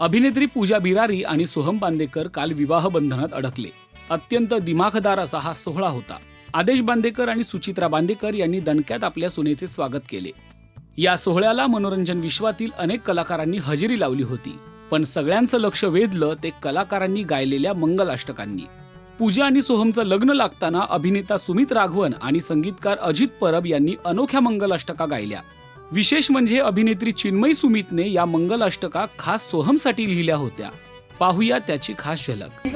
अभिनेत्री पूजा बिरारी आणि सोहम बांदेकर काल विवाह बंधनात अडकले. अत्यंत दिमाखदार असा हा सोहळा होता. आदेश बांदेकर आणि सुचित्रा बांदेकर यांनी दणक्यात आपल्या सुनेचे स्वागत केले. या सोहळ्याला मनोरंजन विश्वातील अनेक कलाकारांनी हजेरी लावली होती. पण सगळ्यांचं लक्ष वेधलं ते कलाकारांनी गायलेल्या मंगलाष्टकांनी. पूजा आणि सोहमचं लग्न लागताना अभिनेता सुमित राघवन आणि संगीतकार अजित परब यांनी अनोख्या मंगलाष्टका गायल्या. विशेष म्हणजे अभिनेत्री चिन्मयी सुमितने या मंगलाष्टका खास सोहमसाठी लिहिल्या होत्या. पाहूया त्याची खास झलक.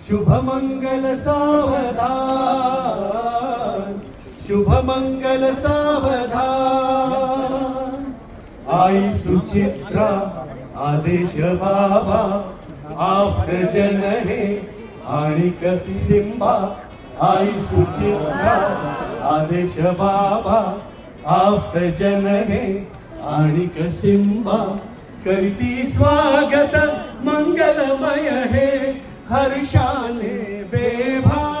शुभमंगल सावधान, शुभमंगल सावधान. आई सुचित्रा आदेश बाबा, आप्तजन हे आणि सिंबा. आई सुचित्रा आदेश बाबा, आप्तजन हे आणि सिंबा. करती स्वागत मंगलमय हे हर्षाने बेभान.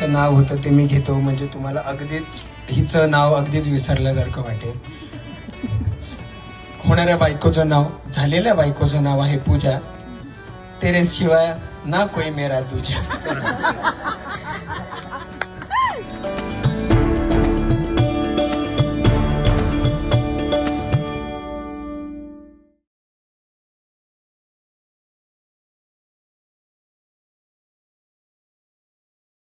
नाव होतं ते मी घेतो, म्हणजे तुम्हाला अगदीच हिचं नाव अगदीच विसरल्यासारखं वाटेल. होणाऱ्या बायकोचं नाव, झालेल्या बायकोचं नाव आहे पूजा. तेरे शिवाय ना कोई मेरा दूजा.